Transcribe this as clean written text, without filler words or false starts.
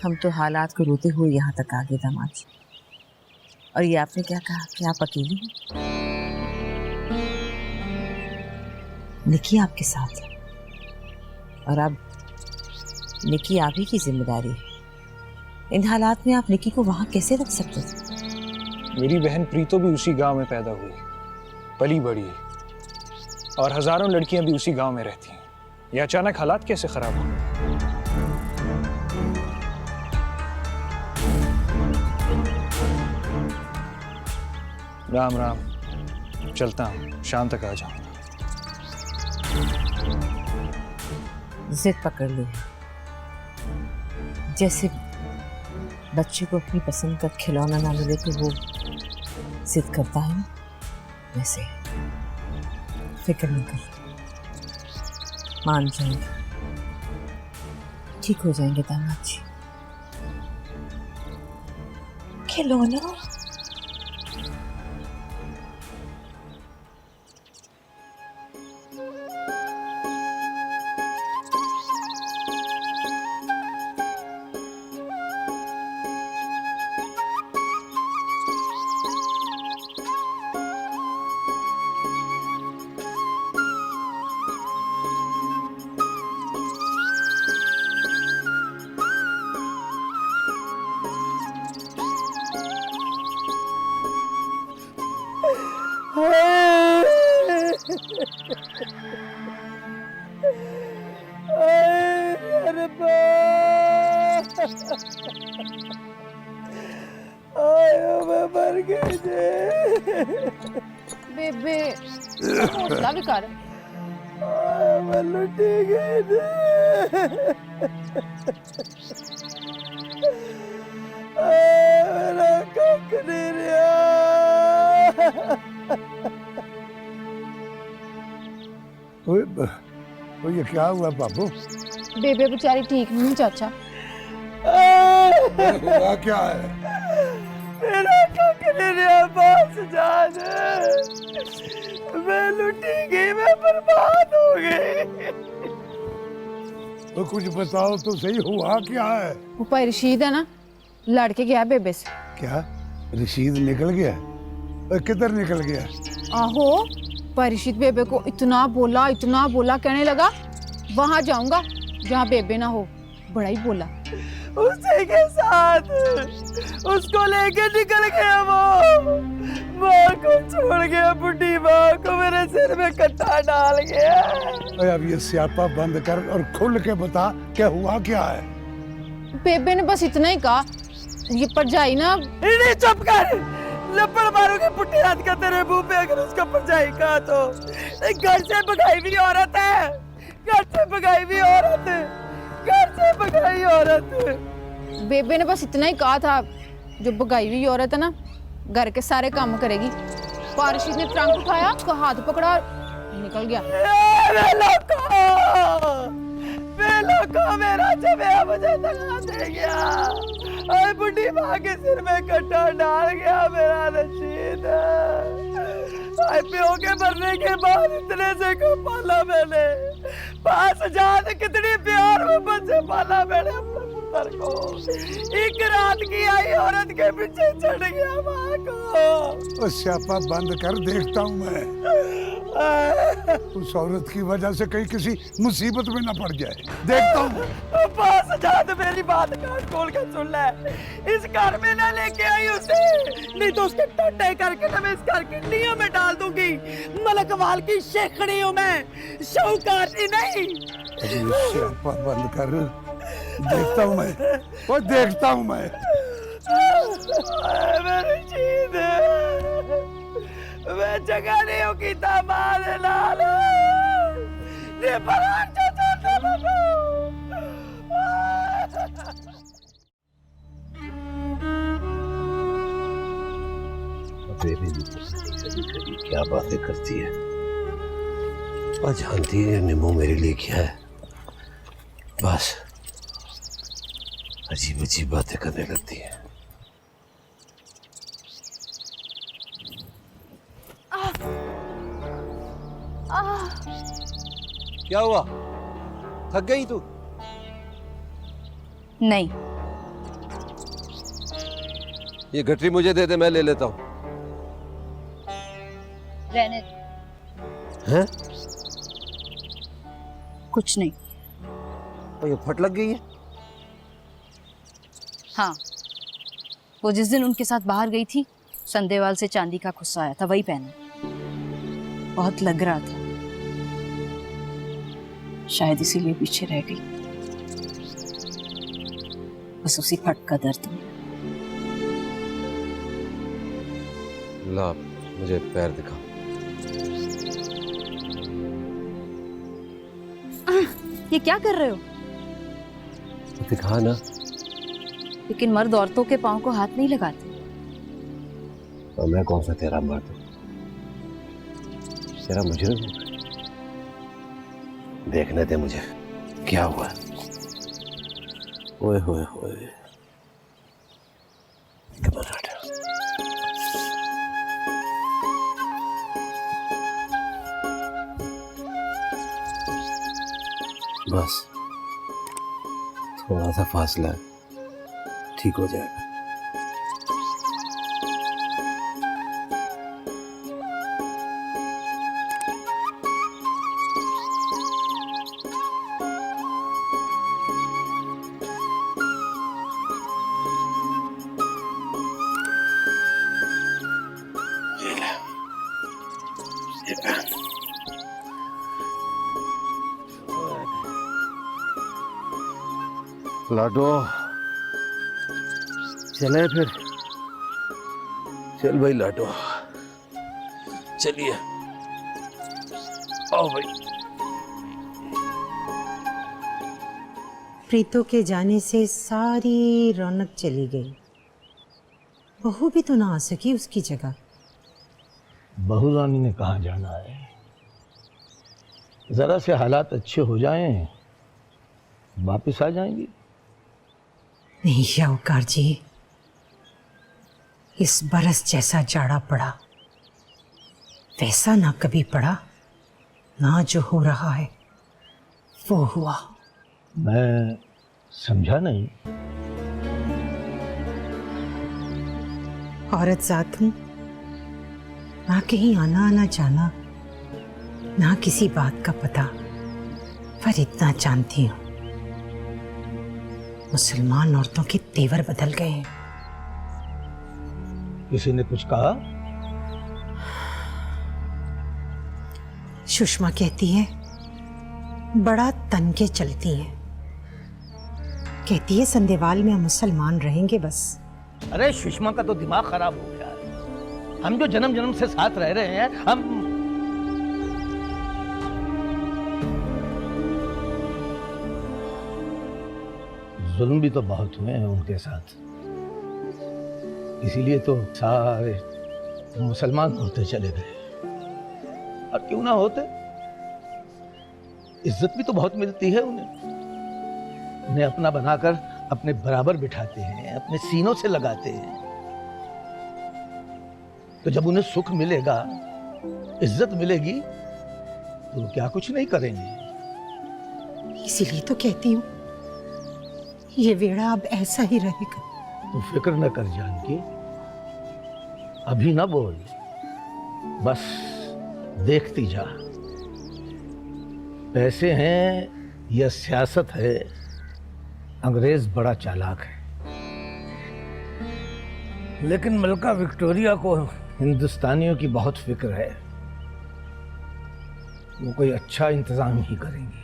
हम तो हालात को रोते हुए यहाँ तक आ गए दामाद जी। और ये आपने क्या कहा कि आप अकेली हैं? निकी आपके साथ है और अब निकी आप ही की जिम्मेदारी है। इन हालात में आप निकी को वहां कैसे रख सकते थे? मेरी बहन प्रीतो भी उसी गांव में पैदा हुई, पली बड़ी, और हजारों लड़कियां भी उसी गांव में रहती हैं। ये अचानक हालात कैसे खराब हो? राम राम, चलता हूं, शाम तक आ जाऊंगा। जिद पकड़ ली, जैसे बच्चे को अपनी पसंद का खिलौना ना मिले तो वो जिद करता है ना, वैसे फिक्र नहीं कर, मान जाएंगे, ठीक हो जाएंगे दामाद जी। खिलौना? बेबे हौसला भी कर। ये क्या हुआ बाबू? बेबे बेचारी ठीक नहीं चाचा। हुआ क्या है? मेरा पास जान, मैं लुटी गई, मैं बर्बाद हो गई। तो कुछ बताओ तो सही, हुआ क्या है? वो भाई रशीद है ना, लड़के गया बेबे से। क्या रशीद निकल गया? किधर निकल गया? आहो, भाई रशीद बेबे को इतना बोला कहने लगा वहां जाऊंगा जहाँ बेबे ना हो। बड़ा ही बोला। उसी के साथ उसको लेके निकल गया वो, माँ को छोड़ गया, बुढ़ी माँ को मेरे सिर में कट्टा डाल गया। अब ये स्यापा बंद कर और खुल के बता क्या हुआ क्या है? बेबे ने बस इतना ही कहा, ये परजाई ना। इन्हें चुप कर, लपड़ मारोगे पुट्टी रात का तेरे मुंह पे अगर उसका परजाई कहा तो। घर से भगाई हुई औरत है, घर से भगाई हुई औरत, घर से भगाई औरत। बेबे ने बस इतना ही कहा था, जो भगाई हुई औरत है ना घर के सारे काम करेगी। पारशीद ने ट्रंक उठाया, उसका हाथ पकड़ा, निकल गया। मेरा जब मुझे तका दे गया, अरे बुढ़ी माँ के सिर में कट्टा डाल गया मेरा रशीद। प्यो के मरने के बाद इतने से को पाला मैंने, 5,000 कितनी प्यार मोहब्बत से पाला मैंने अपने पुत्र को। एक रात की आई औरत के पीछे चढ़ गया माँ को। स्यापा बंद कर, देखता हूँ मैं उस औरत की वजह से कहीं किसी मुसीबत में न पड़ जाए, देखता हूँ। 5,000 मेरी बात कान खोल के सुन ले, इस घर में ना लेके आई उसे, नहीं तो उसके टट्टे करके ना मैं इस घर की नींव में डाल दूंगी। मलकवाल की शेखड़ी हूँ मैं, शौकारी नहीं। स्यापा बंद कर, देखता हूँ मैं, वो देखता हूँ मैं। मेरी चीज, मैं जगह नहीं हूँ कि दामाद लाल, ये पराग बेबी कभी क्या बातें करती है, और जानती है निम्मू मेरे लिए क्या है। बस अजीब अजीब बातें करने लगती है। क्या हुआ, थक गई तू? नहीं, ये गठरी मुझे दे दे, मैं ले लेता हूँ। रहने हैं? कुछ नहीं। और ये फट लग गई है। हाँ, वो जिस दिन उनके साथ बाहर गई थी, संदेवाल से चांदी का खुस्सा आया था, वही पहना। बहुत लग रहा था, शायद इसीलिए पीछे रह गई। बस उसी फट का दर्द में। ला, मुझे पैर दिखा। ये क्या कर रहे हो? दिखा ना। लेकिन मर्द औरतों के पांव को हाथ नहीं लगाते। और मैं कौन सा तेरा मर्द हूं? तेरा मुजरिम हूं। देखने दे मुझे क्या हुआ। ओए होए होए, बस थोड़ा सा फासला है, ठीक हो जाएगा। लाडो, चले फिर। चल भाई लाडो, चलिए। आओ भाई। प्रीतो के जाने से सारी रौनक चली गई। बहू भी तो ना आ सकी उसकी जगह। बहू रानी ने कहाँ जाना है? जरा से हालात अच्छे हो जाएं, वापस आ जाएंगी। नहीं शाहूकार जी, इस बरस जैसा जाड़ा पड़ा वैसा ना कभी पड़ा, ना जो हो रहा है वो हुआ। मैं समझा नहीं। औरत जात हूं, ना कहीं आना ना जाना, ना किसी बात का पता, पर इतना जानती हूं, मुसलमान औरतों के तेवर बदल गए हैं। किसी ने कुछ कहा? सुषमा कहती है बड़ा तन के चलती हैं। कहती है संदेवाल में हम मुसलमान रहेंगे बस। अरे सुषमा का तो दिमाग खराब हो गया है। हम जो जन्म जन्म से साथ रह रहे हैं, हम जुल्म भी तो बहुत हुए हैं उनके साथ, इसीलिए तो सारे मुसलमान होते चले गए। और क्यों ना होते, इज्जत भी तो बहुत मिलती है उन्हें अपना बनाकर अपने बराबर बिठाते हैं, अपने सीनों से लगाते हैं। तो जब उन्हें सुख मिलेगा, इज्जत मिलेगी, तो वो क्या कुछ नहीं करेंगे। इसीलिए तो कहती हूँ ये वेड़ा अब ऐसा ही रहेगा। तू फिक्र न कर जानकी, अभी ना बोल, बस देखती जा। पैसे हैं या सियासत है, अंग्रेज बड़ा चालाक है। लेकिन मलका विक्टोरिया को हिंदुस्तानियों की बहुत फिक्र है। वो कोई अच्छा इंतजाम ही करेंगी।